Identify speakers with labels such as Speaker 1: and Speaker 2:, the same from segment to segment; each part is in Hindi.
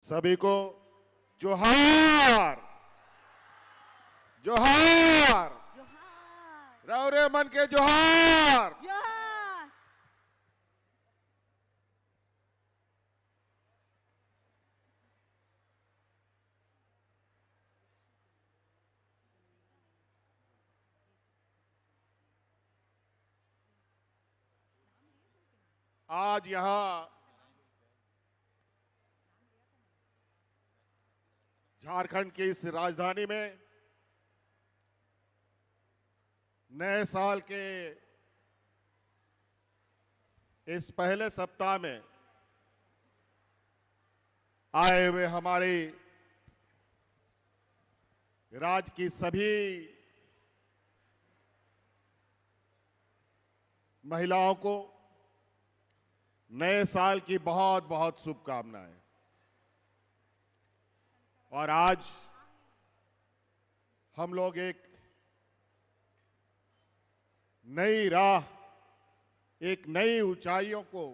Speaker 1: सभी को जोहार जोहार
Speaker 2: जोहार
Speaker 1: रौरे मन के जोहार।
Speaker 2: जोहार।
Speaker 1: आज यहां झारखंड की इस राजधानी में नए साल के इस पहले सप्ताह में आए हुए हमारी राज्य की सभी महिलाओं को नए साल की बहुत बहुत शुभकामनाएं। और आज हम लोग एक नई राह, एक नई ऊंचाइयों को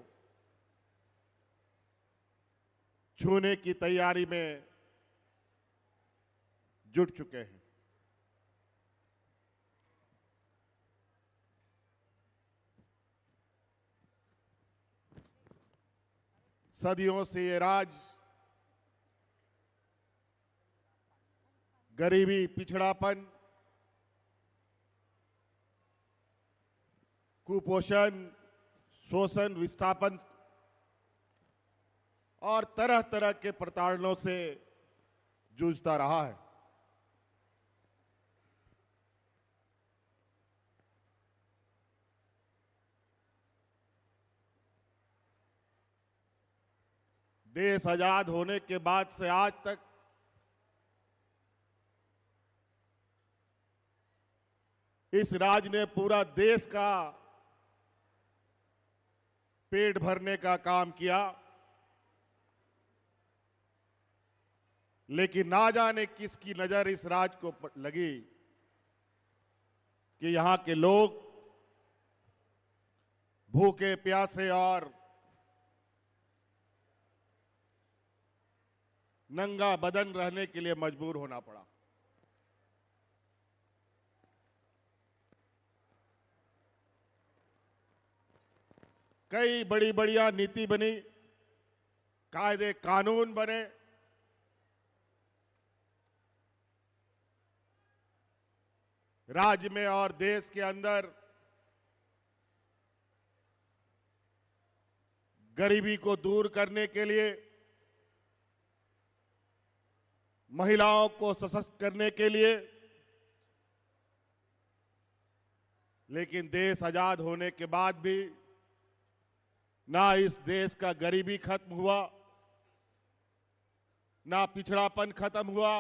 Speaker 1: छूने की तैयारी में जुट चुके हैं। सदियों से ये राज्य गरीबी, पिछड़ापन, कुपोषण, शोषण, विस्थापन और तरह तरह के प्रताड़नों से जूझता रहा है। देश आजाद होने के बाद से आज तक इस राज्य ने पूरा देश का पेट भरने का काम किया, लेकिन ना जाने किसकी नजर इस राज्य को लगी कि यहां के लोग भूखे प्यासे और नंगा बदन रहने के लिए मजबूर होना पड़ा। कई बड़ी बढ़िया नीति बनी, कायदे कानून बने, राज्य में और देश के अंदर गरीबी को दूर करने के लिए, महिलाओं को सशक्त करने के लिए। लेकिन देश आजाद होने के बाद भी ना इस देश का गरीबी खत्म हुआ, ना पिछड़ापन खत्म हुआ,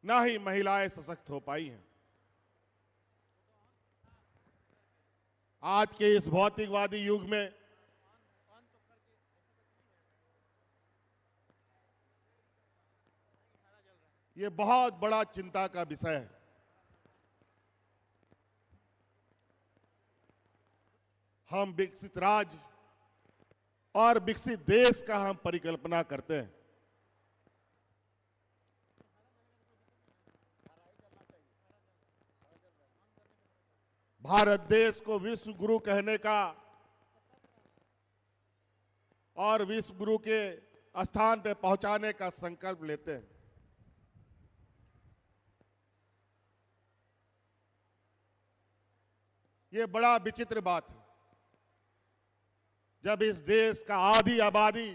Speaker 1: ना ही महिलाएं सशक्त हो पाई हैं। आज के इस भौतिकवादी युग में ये बहुत बड़ा चिंता का विषय है। हम विकसित राज्य और विकसित देश का हम परिकल्पना करते हैं। भारत देश को विश्व गुरु कहने का और विश्व गुरु के स्थान पे पहुंचाने का संकल्प लेते हैं। ये बड़ा विचित्र बात है, जब इस देश का आधी आबादी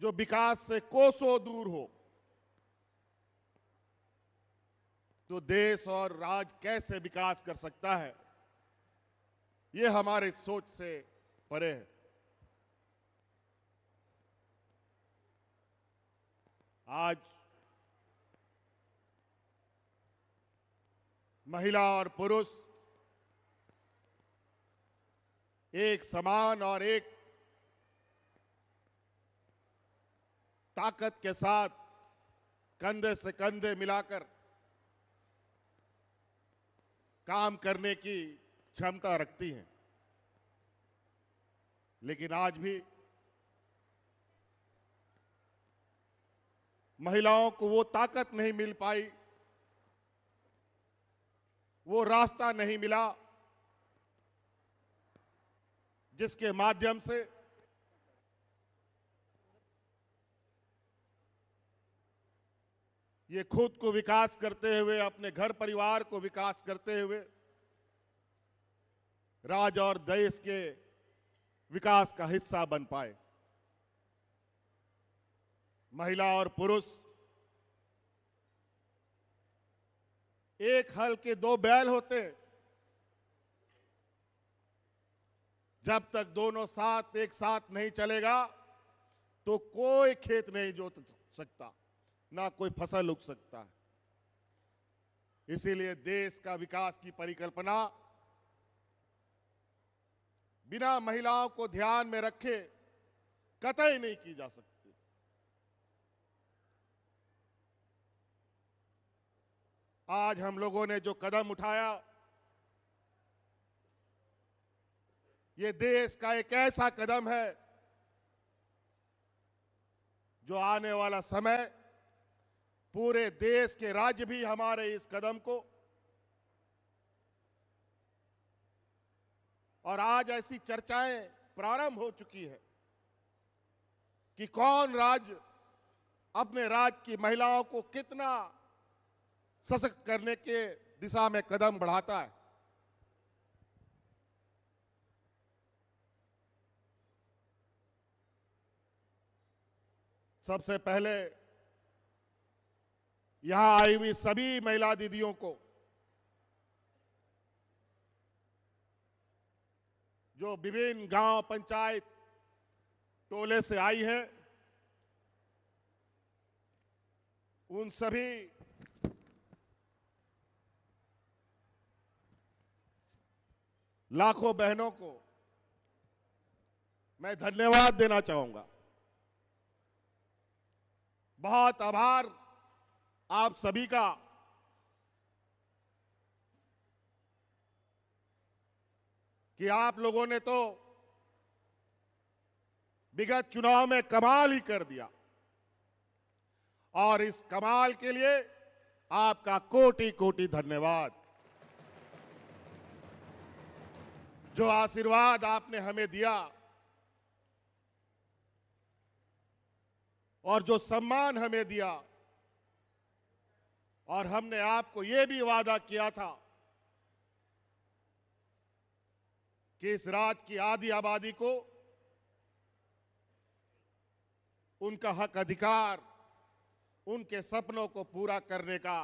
Speaker 1: जो विकास से कोसों दूर हो, तो देश और राज्य कैसे विकास कर सकता है, ये हमारे सोच से परे है। आज महिला और पुरुष एक समान और एक ताकत के साथ कंधे से कंधे मिलाकर काम करने की क्षमता रखती हैं। लेकिन आज भी महिलाओं को वो ताकत नहीं मिल पाई, वो रास्ता नहीं मिला जिसके माध्यम से ये खुद को विकास करते हुए, अपने घर परिवार को विकास करते हुए राज्य और देश के विकास का हिस्सा बन पाए। महिला और पुरुष एक हल के दो बैल होते हैं। जब तक दोनों साथ एक साथ नहीं चलेगा तो कोई खेत नहीं जोत सकता, ना कोई फसल उग सकता है। इसीलिए देश का विकास की परिकल्पना बिना महिलाओं को ध्यान में रखे कतई नहीं की जा सकती। आज हम लोगों ने जो कदम उठाया, ये देश का एक ऐसा कदम है जो आने वाला समय पूरे देश के राज्य भी हमारे इस कदम को, और आज ऐसी चर्चाएं प्रारंभ हो चुकी है कि कौन राज्य अपने राज्य की महिलाओं को कितना सशक्त करने के दिशा में कदम बढ़ाता है। सबसे पहले यहां आई हुई सभी महिला दीदियों को, जो विभिन्न गांव, पंचायत, टोले से आई हैं, उन सभी लाखों बहनों को मैं धन्यवाद देना चाहूंगा। बहुत आभार आप सभी का कि आप लोगों ने तो विगत चुनाव में कमाल ही कर दिया, और इस कमाल के लिए आपका कोटि कोटि धन्यवाद। जो आशीर्वाद आपने हमें दिया और जो सम्मान हमें दिया, और हमने आपको यह भी वादा किया था कि इस राज्य की आधी आबादी को उनका हक अधिकार, उनके सपनों को पूरा करने का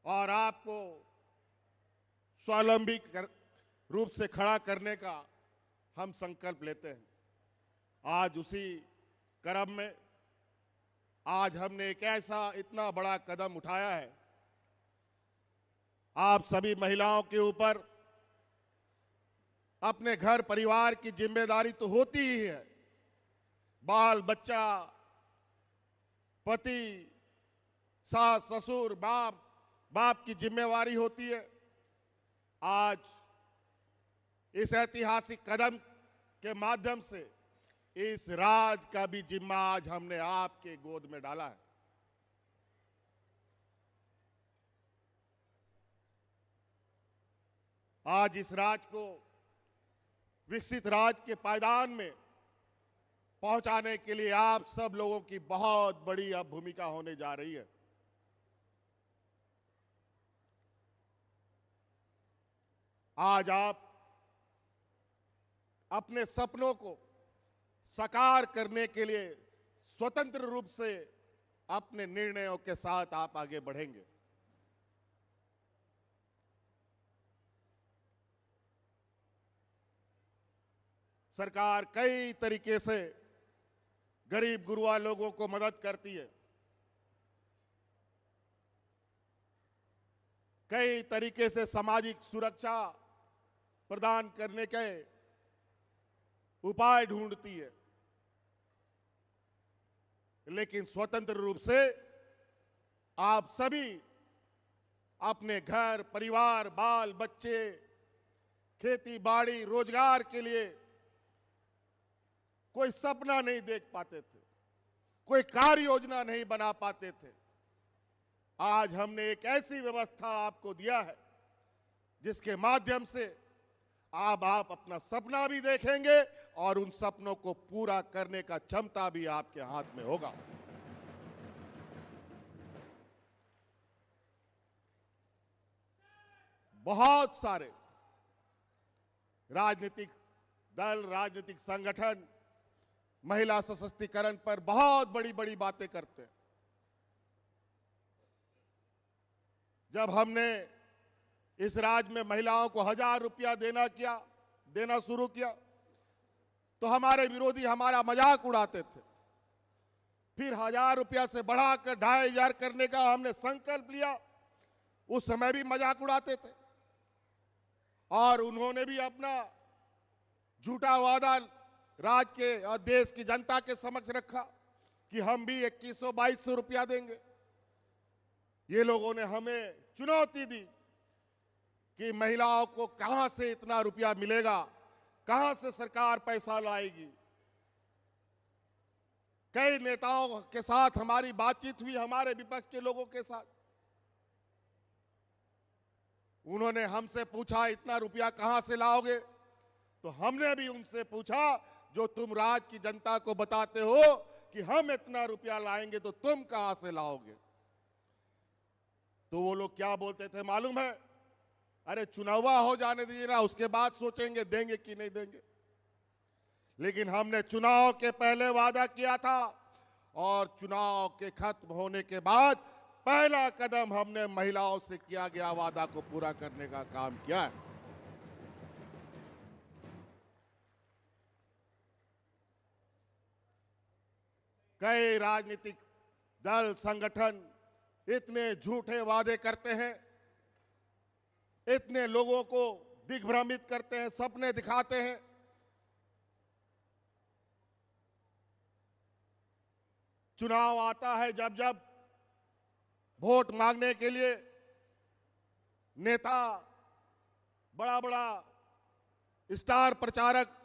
Speaker 1: और आपको स्वावलंबी रूप से खड़ा करने का हम संकल्प लेते हैं। आज उसी क्रम में आज हमने एक ऐसा इतना बड़ा कदम उठाया है। आप सभी महिलाओं के ऊपर अपने घर परिवार की जिम्मेदारी तो होती ही है। बाल बच्चा, पति, सास ससुर, बाप की जिम्मेवारी होती है। आज इस ऐतिहासिक कदम के माध्यम से इस राज का भी जिम्मा आज हमने आपके गोद में डाला है। आज इस राज को विकसित राज के पायदान में पहुंचाने के लिए आप सब लोगों की बहुत बड़ी अब भूमिका होने जा रही है। आज आप अपने सपनों को साकार करने के लिए स्वतंत्र रूप से अपने निर्णयों के साथ आप आगे बढ़ेंगे। सरकार कई तरीके से गरीब गुरबा लोगों को मदद करती है, कई तरीके से सामाजिक सुरक्षा प्रदान करने के उपाय ढूंढती है, लेकिन स्वतंत्र रूप से आप सभी अपने घर परिवार, बाल बच्चे, खेती बाड़ी रोजगार के लिए कोई सपना नहीं देख पाते थे, कोई कार्य योजना नहीं बना पाते थे। आज हमने एक ऐसी व्यवस्था आपको दिया है जिसके माध्यम से आप अपना सपना भी देखेंगे और उन सपनों को पूरा करने का क्षमता भी आपके हाथ में होगा। बहुत सारे राजनीतिक दल, राजनीतिक संगठन महिला सशक्तिकरण पर बहुत बड़ी बड़ी बातें करते हैं। जब हमने इस राज्य में महिलाओं को 1000 रुपया देना शुरू किया तो हमारे विरोधी हमारा मजाक उड़ाते थे। फिर 1000 रुपया से बढ़ाकर 2500 करने का हमने संकल्प लिया, उस समय भी मजाक उड़ाते थे। और उन्होंने भी अपना झूठा वादा राज्य के और देश की जनता के समक्ष रखा कि हम भी 2100-2200 रुपया देंगे। ये लोगों ने हमें चुनौती दी कि महिलाओं को कहां से इतना रुपया मिलेगा, कहां से सरकार पैसा लाएगी। कई नेताओं के साथ हमारी बातचीत हुई, हमारे विपक्ष के लोगों के साथ। उन्होंने हमसे पूछा इतना रुपया कहां से लाओगे, तो हमने भी उनसे पूछा जो तुम राज्य की जनता को बताते हो कि हम इतना रुपया लाएंगे तो तुम कहां से लाओगे। तो वो लोग क्या बोलते थे मालूम है, अरे चुनावा हो जाने दीजिए ना, उसके बाद सोचेंगे देंगे कि नहीं देंगे। लेकिन हमने चुनाव के पहले वादा किया था और चुनाव के खत्म होने के बाद पहला कदम हमने महिलाओं से किया गया वादा को पूरा करने का काम किया है। कई राजनीतिक दल, संगठन इतने झूठे वादे करते हैं, इतने लोगों को दिग्भ्रमित करते हैं, सपने दिखाते हैं। चुनाव आता है, जब जब वोट मांगने के लिए नेता, बड़ा बड़ा स्टार प्रचारक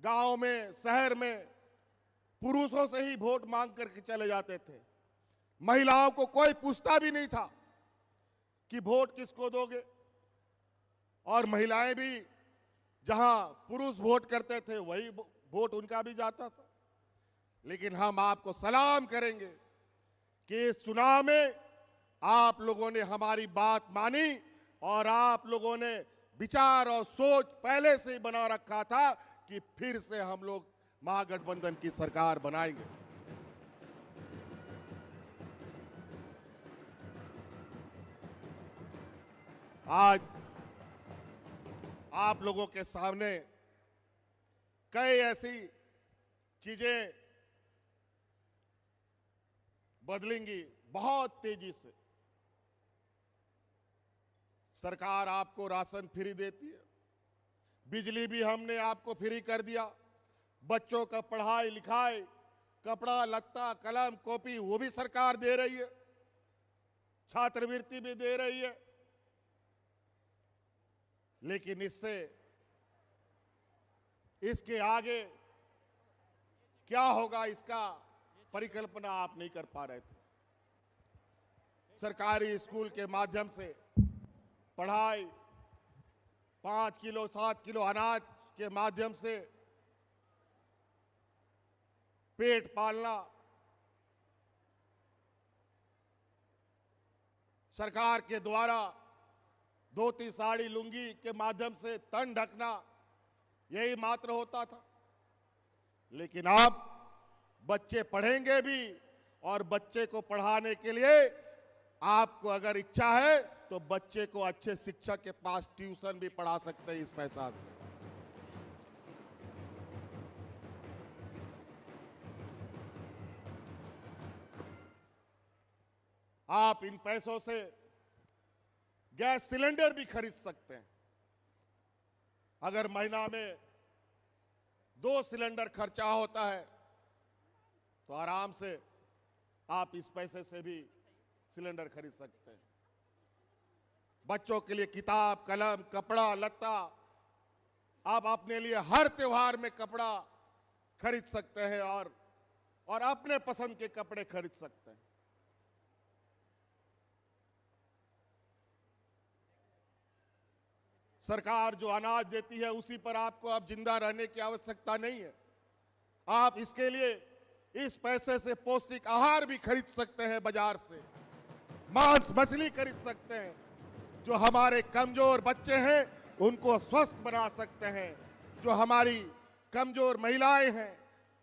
Speaker 1: गांव में, शहर में पुरुषों से ही वोट मांग करके चले जाते थे। महिलाओं को कोई पूछता भी नहीं था कि वोट किसको दोगे। और महिलाएं भी जहां पुरुष वोट करते थे वही वोट उनका भी जाता था। लेकिन हम आपको सलाम करेंगे कि इस चुनाव में आप लोगों ने हमारी बात मानी और आप लोगों ने विचार और सोच पहले से ही बना रखा था कि फिर से हम लोग महागठबंधन की सरकार बनाएंगे। आज आप लोगों के सामने कई ऐसी चीजें बदलेंगी बहुत तेजी से। सरकार आपको राशन फ्री देती है, बिजली भी हमने आपको फ्री कर दिया, बच्चों का पढ़ाई लिखाई, कपड़ा लत्ता, कलम कॉपी वो भी सरकार दे रही है, छात्रवृत्ति भी दे रही है। लेकिन इसके आगे क्या होगा इसका परिकल्पना आप नहीं कर पा रहे थे। सरकारी स्कूल के माध्यम से पढ़ाई, 5 किलो 7 किलो अनाज के माध्यम से पेट पालना, सरकार के द्वारा धोती साड़ी लुंगी के माध्यम से तन ढकना, यही मात्र होता था। लेकिन अब बच्चे पढ़ेंगे भी और बच्चे को पढ़ाने के लिए आपको अगर इच्छा है तो बच्चे को अच्छे शिक्षक के पास ट्यूशन भी पढ़ा सकते हैं इस पैसा से। आप इन पैसों से गैस सिलेंडर भी खरीद सकते हैं। अगर महीना में 2 सिलेंडर खर्चा होता है तो आराम से आप इस पैसे से भी सिलेंडर खरीद सकते हैं। बच्चों के लिए किताब, कलम, कपड़ा, लत्ता। आप अपने लिए हर त्योहार में कपड़ा खरीद सकते हैं और अपने पसंद के कपड़े खरीद सकते हैं। सरकार जो अनाज देती है उसी पर आपको अब जिंदा रहने की आवश्यकता नहीं है। आप इसके लिए इस पैसे से पौष्टिक आहार भी खरीद सकते हैं बाजार से, मांस मछली खरीद सकते हैं, जो हमारे कमजोर बच्चे हैं उनको स्वस्थ बना सकते हैं, जो हमारी कमजोर महिलाएं हैं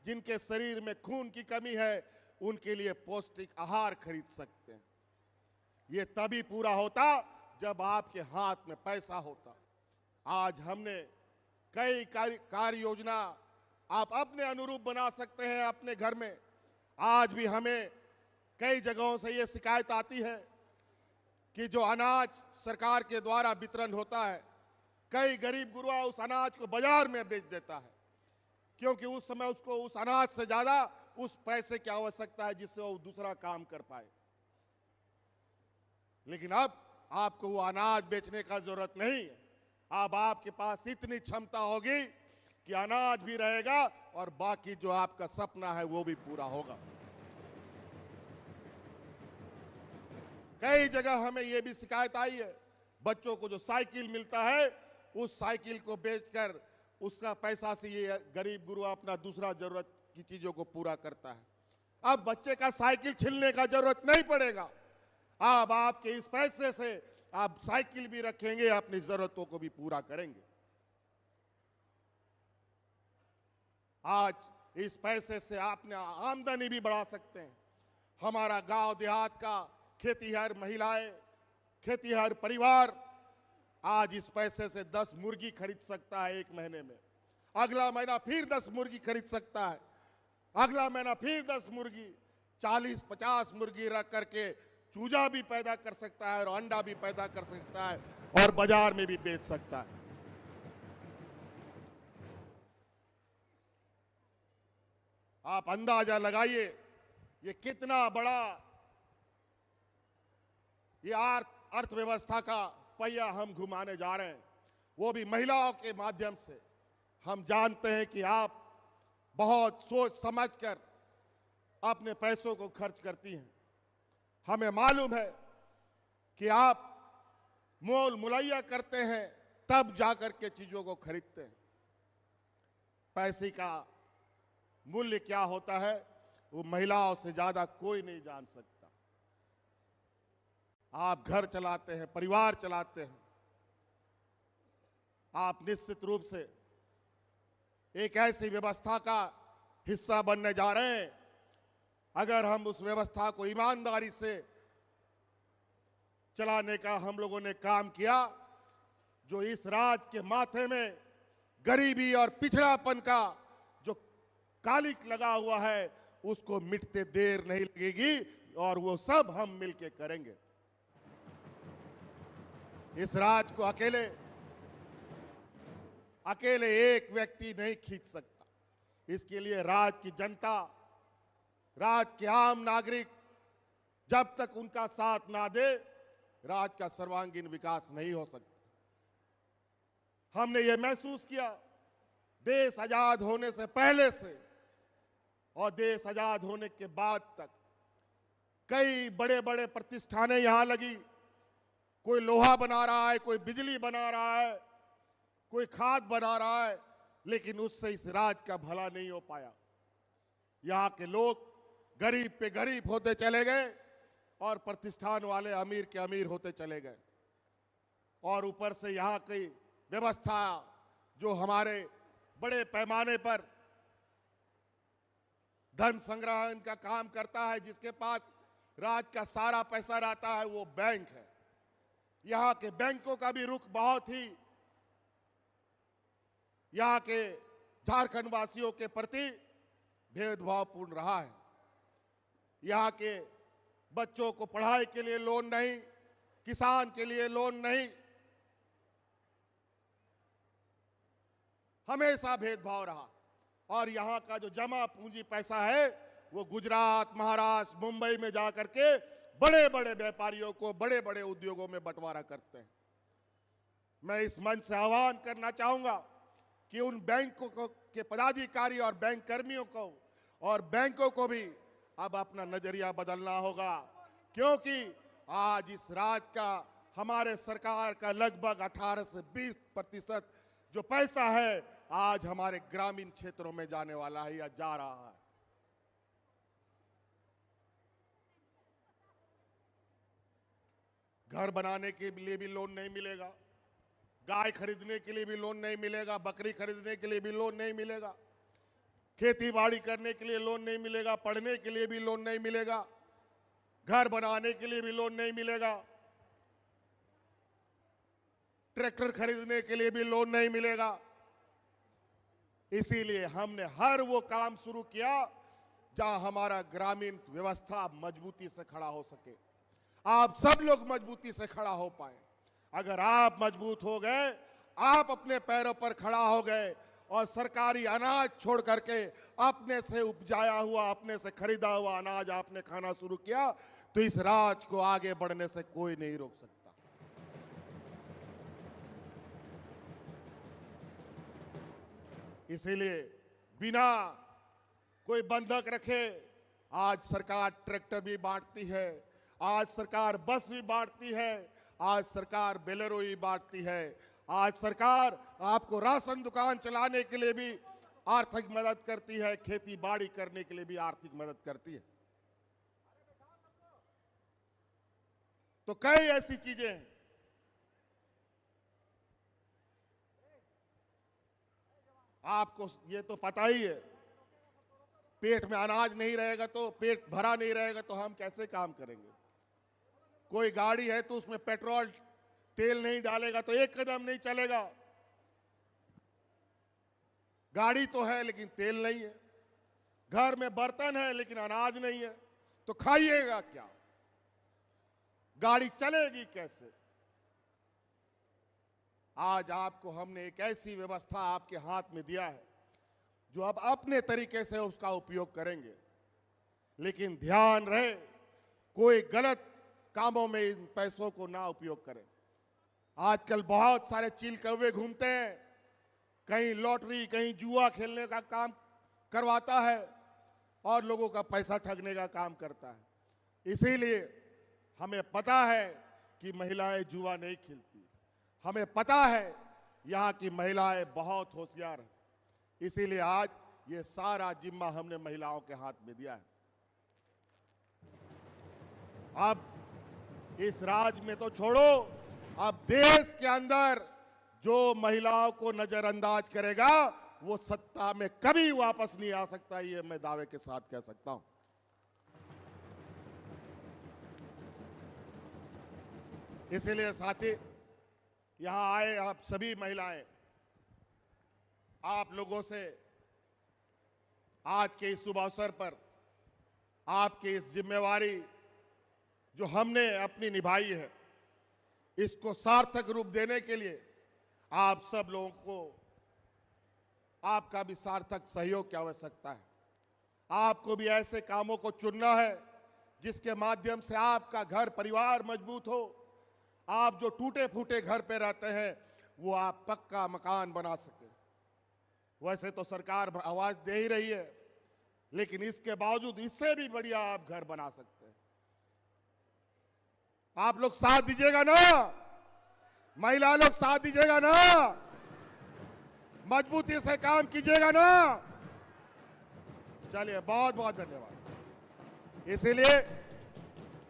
Speaker 1: जिनके शरीर में खून की कमी है उनके लिए पौष्टिक आहार खरीद सकते हैं। ये तभी पूरा होता जब आपके हाथ में पैसा होता। आज हमने कई कार्य योजना आप अपने अनुरूप बना सकते हैं अपने घर में। आज भी हमें कई जगहों से ये शिकायत आती है कि जो अनाज सरकार के द्वारा वितरण होता है, कई गरीब गुरुआ उस अनाज को बाजार में बेच देता है, क्योंकि उस समय उसको उस अनाज से ज्यादा उस पैसे की आवश्यकता है जिससे वो दूसरा काम कर पाए। लेकिन अब आपको वो अनाज बेचने का जरूरत नहीं है। अब आपके पास इतनी क्षमता होगी कि अनाज भी रहेगा और बाकी जो आपका सपना है वो भी पूरा होगा। कई जगह हमें ये भी शिकायत आई है, बच्चों को जो साइकिल मिलता है उस साइकिल को बेचकर उसका पैसा से ये गरीब गुरुआ अपना दूसरा जरूरत की चीजों को पूरा करता है। अब बच्चे का साइकिल छीनने का जरूरत नहीं पड़ेगा। अब आपके इस पैसे से आप साइकिल भी रखेंगे, अपनी जरूरतों को भी पूरा करेंगे। आज इस पैसे से आपने आमदनी भी बढ़ा सकते हैं। हमारा गांव देहात का खेतीहर महिलाएं, खेतीहर परिवार आज इस पैसे से 10 मुर्गी खरीद सकता है एक महीने में। अगला महीना फिर 10 मुर्गी खरीद सकता है, अगला महीना फिर 10 मुर्गी, 40-50 मुर्गी रख करके चूजा भी पैदा कर सकता है और अंडा भी पैदा कर सकता है और बाजार में भी बेच सकता है। आप अंदाजा लगाइए ये कितना बड़ा ये अर्थव्यवस्था का पहिया हम घुमाने जा रहे हैं, वो भी महिलाओं के माध्यम से। हम जानते हैं कि आप बहुत सोच समझकर अपने पैसों को खर्च करती हैं। हमें मालूम है कि आप मोल मुलैया करते हैं तब जाकर के चीजों को खरीदते हैं। पैसे का मूल्य क्या होता है वो महिलाओं से ज्यादा कोई नहीं जान सकता। आप घर चलाते हैं, परिवार चलाते हैं, आप निश्चित रूप से एक ऐसी व्यवस्था का हिस्सा बनने जा रहे हैं। अगर हम उस व्यवस्था को ईमानदारी से चलाने का हम लोगों ने काम किया, जो इस राज्य के माथे में गरीबी और पिछड़ापन का जो कालिक लगा हुआ है उसको मिटते देर नहीं लगेगी और वो सब हम मिलके करेंगे। इस राज्य को अकेले एक व्यक्ति नहीं खींच सकता। इसके लिए राज्य की जनता, राज्य के आम नागरिक जब तक उनका साथ ना दे राज्य का सर्वांगीण विकास नहीं हो सकता। हमने ये महसूस किया देश आजाद होने से पहले से और देश आजाद होने के बाद तक कई बड़े बड़े प्रतिष्ठानें यहां लगी। कोई लोहा बना रहा है, कोई बिजली बना रहा है, कोई खाद बना रहा है, लेकिन उससे इस राज्य का भला नहीं हो पाया। यहाँ के लोग गरीब पे गरीब होते चले गए और प्रतिष्ठान वाले अमीर के अमीर होते चले गए। और ऊपर से यहाँ की व्यवस्था जो हमारे बड़े पैमाने पर धन संग्रहण का काम करता है, जिसके पास राज्य का सारा पैसा रहता है, वो बैंक है। यहाँ के बैंकों का भी रुख बहुत ही यहाँ के झारखंड वासियों के प्रति भेदभावपूर्ण रहा है। यहाँ के बच्चों को पढ़ाई के लिए लोन नहीं, किसान के लिए लोन नहीं, हमेशा भेदभाव रहा। और यहाँ का जो जमा पूंजी पैसा है वो गुजरात, महाराष्ट्र, मुंबई में जाकर के बड़े बड़े व्यापारियों को, बड़े बड़े उद्योगों में बंटवारा करते हैं। मैं इस मंच से आह्वान करना चाहूंगा कि उन बैंकों के पदाधिकारी और बैंक कर्मियों को और बैंकों को भी अब अपना नजरिया बदलना होगा, क्योंकि आज इस राज्य का, हमारे सरकार का लगभग 18 से 20% जो पैसा है आज हमारे ग्रामीण क्षेत्रों में जाने वाला है या जा रहा है। घर बनाने के लिए भी लोन नहीं मिलेगा, गाय खरीदने के लिए भी लोन नहीं मिलेगा, बकरी खरीदने के लिए भी लोन नहीं मिलेगा, खेती बाड़ी करने के लिए लोन नहीं मिलेगा, पढ़ने के लिए भी लोन नहीं मिलेगा, घर बनाने के लिए भी लोन नहीं मिलेगा, ट्रैक्टर खरीदने के लिए भी लोन नहीं मिलेगा। इसीलिए हमने हर वो काम शुरू किया जहां हमारा ग्रामीण व्यवस्था मजबूती से खड़ा हो सके, आप सब लोग मजबूती से खड़ा हो पाए। अगर आप मजबूत हो गए, आप अपने पैरों पर खड़ा हो गए और सरकारी अनाज छोड़ करके अपने से उपजाया हुआ, अपने से खरीदा हुआ अनाज आपने खाना शुरू किया, तो इस राज्य को आगे बढ़ने से कोई नहीं रोक सकता। इसीलिए बिना कोई बंधक रखे आज सरकार ट्रैक्टर भी बांटती है, आज सरकार बस भी बांटती है, आज सरकार बोलेरो भी बांटती है, आज सरकार आपको राशन दुकान चलाने के लिए भी आर्थिक मदद करती है, खेती बाड़ी करने के लिए भी आर्थिक मदद करती है। तो कई ऐसी चीजें हैं। आपको ये तो पता ही है, पेट में अनाज नहीं रहेगा तो, पेट भरा नहीं रहेगा तो हम कैसे काम करेंगे। कोई गाड़ी है तो उसमें पेट्रोल तेल नहीं डालेगा तो एक कदम नहीं चलेगा। गाड़ी तो है लेकिन तेल नहीं है, घर में बर्तन है लेकिन अनाज नहीं है, तो खाइएगा क्या, गाड़ी चलेगी कैसे। आज आपको हमने एक ऐसी व्यवस्था आपके हाथ में दिया है जो अब अपने तरीके से उसका उपयोग करेंगे, लेकिन ध्यान रहे कोई गलत कामों में इन पैसों को ना उपयोग करें। आजकल बहुत सारे चील कौवे घूमते हैं, कहीं लॉटरी कहीं जुआ खेलने का काम करवाता है और लोगों का पैसा ठगने का काम करता है। इसीलिए हमें पता है कि महिलाएं जुआ नहीं खेलती, हमें पता है यहाँ की महिलाएं बहुत होशियार हैं, इसीलिए आज ये सारा जिम्मा हमने महिलाओं के हाथ में दिया है। अब इस राज्य में तो छोड़ो, अब देश के अंदर जो महिलाओं को नजरअंदाज करेगा वो सत्ता में कभी वापस नहीं आ सकता, ये मैं दावे के साथ कह सकता हूं। इसीलिए साथी, यहां आए आप सभी महिलाएं, आप लोगों से आज के इस शुभ अवसर पर आपकी इस जिम्मेवारी जो हमने अपनी निभाई है, इसको सार्थक रूप देने के लिए आप सब लोगों को आपका भी सार्थक सहयोग की आवश्यकता है। आपको भी ऐसे कामों को चुनना है जिसके माध्यम से आपका घर परिवार मजबूत हो, आप जो टूटे फूटे घर पे रहते हैं वो आप पक्का मकान बना सके। वैसे तो सरकार आवाज दे ही रही है, लेकिन इसके बावजूद इससे भी बढ़िया आप घर बना सकते हैं। आप लोग साथ दीजिएगा ना, महिला लोग साथ दीजिएगा ना, मजबूती से काम कीजिएगा ना। चलिए, बहुत बहुत धन्यवाद। इसीलिए